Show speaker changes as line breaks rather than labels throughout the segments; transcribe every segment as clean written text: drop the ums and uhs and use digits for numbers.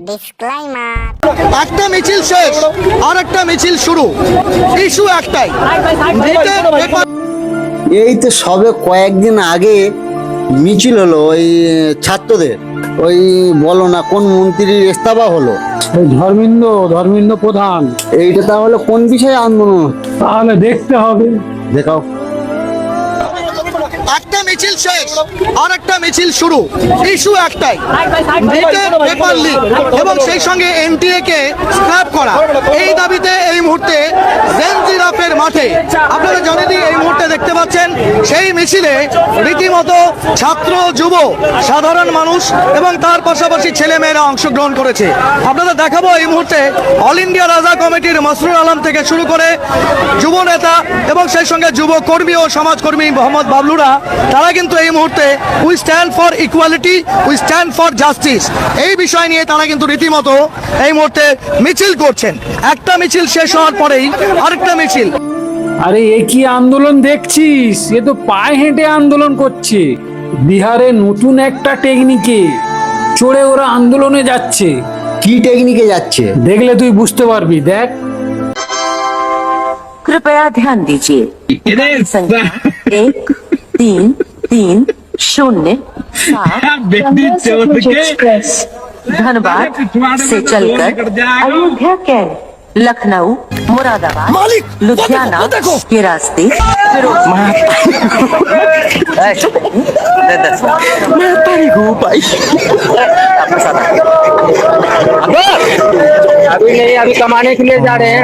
Disclaimer.
একটা মিছিল শেষ, আর একটা মিছিল শুরু। ইস্যু একটাই, নিটের পেপার।
এই তো সবে কয়েকদিন আগে মিছিল হলো ওই ছাত্রদের, ওই বলো না কোন মন্ত্রীর ইস্তফা হলো,
ধর্মেন্দ্র প্রধান।
এইটা তাহলে কোন বিষয়ে আন্দোলন?
তাহলে দেখতে হবে,
দেখাও।
একটা মিছিল শেষ, আর একটা মিছিল শুরু। ইস্যু একটাই, নিটের পেপার লিক এবং সেই সঙ্গে এনটিএ কে স্ক্র্যাপ করা। এই দাবিতে এই মুহূর্তে জেন জিরাফের মাঠে আপনারা জানেনই এই মুহূর্তে দেখতে পাচ্ছেন সেই মিছিলে রীতিমতো ছাত্র, যুব, সাধারণ মানুষ এবং তার পাশাপাশি ছেলে মেয়েরা অংশগ্রহণ করেছে। আপনারা দেখাবো এই মুহূর্তে অল ইন্ডিয়া রাজা কমিটির মাসরুর আলম থেকে শুরু করে যুব নেতা এবং সেই সঙ্গে যুব কর্মী ও সমাজকর্মী মোহাম্মদ বাবলুরা, তারা কিন্তু এই মুহূর্তে we stand for equality, we stand for justice এই বিষয় নিয়ে তারা কিন্তু রীতিমতো এই মুহূর্তে মিছিল করছেন। একটা মিছিল শেষ হওয়ার পরেই আরেকটা মিছিল।
আরে এ কি আন্দোলন দেখছিস? এ তো পায়ে হেঁটে আন্দোলন করছে। বিহারে নতুন একটা টেকনিকে চড়ে ওরা আন্দোলনে যাচ্ছে।
কি টেকনিকে যাচ্ছে?
দেখলে তুই বুঝতে পারবি, দেখ।
कृपया ध्यान दीजिए। संख्या 1330 एक्सप्रेस धनबाद से चलकर अयोध्या कैंट, लखनऊ, मुरादाबाद, लुधियाना के रास्ते
अभी नहीं, अभी कमाने के लिए जा रहे हैं।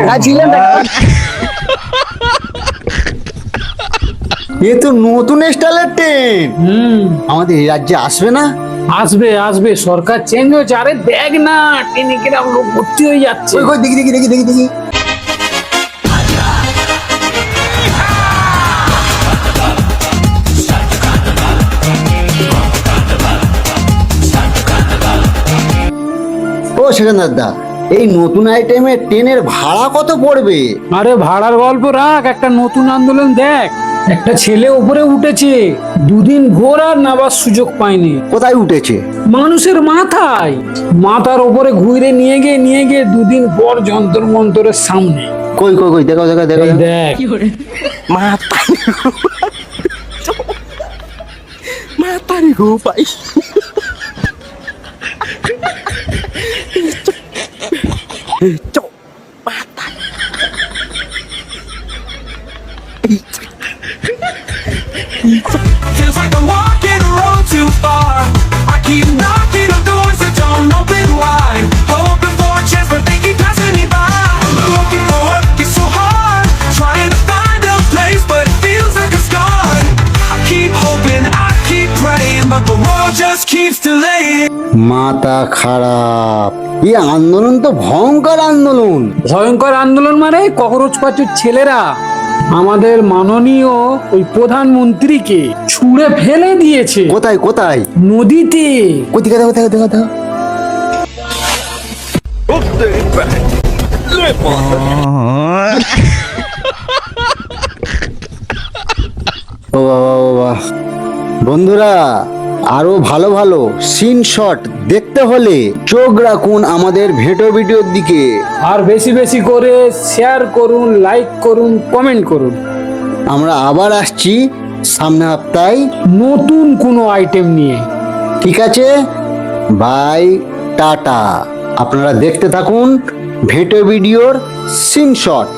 এ তো নতুন স্টাইলের ট্রেন, আমাদের এই রাজ্যে আসবে না?
আসবে আসবে, সরকার চেঞ্জ হয়েছে। আরে দেখ না, টেনিকের লোক ভর্তি হয়ে যাচ্ছে।
ওই দেখি দেখি দেখি দেখি দেখি। ও সেখানদার দা, এই নতুন আইটেমে ট্রেনের ভাড়া কত পড়বে?
আরে ভাড়ার গল্প রাখ, একটা নতুন আন্দোলন দেখ। একটা ছেলে উপরে উঠেছে, দুদিন ভোর আর নাবার সুযোগ পায়নি।
কোথায় উঠেছে?
মানুষের মাথায়, মাথার উপরে ঘুরে নিয়ে গিয়ে দুদিন পর যন্তর মন্তরের সামনে।
কই কই কই, দেখো দেখো দেখো
এই দেখ।
মাতারি গো ভাই।
Feels like I'm walking a road too far. I keep knocking on doors that don't open wide. Hoping for a chance, but they keep passing me by. Looking for what gets so hard. Trying to find a place, but it feels like a scar. I keep hoping, I keep praying, but the world just keeps delaying.
মাথা খারাপ। এই আন্দোলন তো ভয়ঙ্কর আন্দোলন।
ভয়ঙ্কর আন্দোলন মানে ককরোচ পাচুর ছেলেরা আমাদের মাননীয় ওই প্রধানমন্ত্রীকে ছুঁড়ে ফেলে দিয়েছে।
কোথায় কোথায়?
নদীতে।
কোথায় দেখো দেখো দেখো দেখো। ও বাবা ও বাবা। বন্ধুরা, আরো ভালো ভালো সিন শট দেখতে হলে চোখ রাখুন আমাদের ভিডিওর দিকে।
আর বেশি বেশি করে শেয়ার করুন, লাইক করুন, কমেন্ট করুন।
আমরা আবার আসছি সামনে সপ্তাহে
নতুন কোনো আইটেম নিয়ে।
ঠিক আছে, বাই, টাটা। আপনারা দেখতে থাকুন ভিডিওর সিন শট।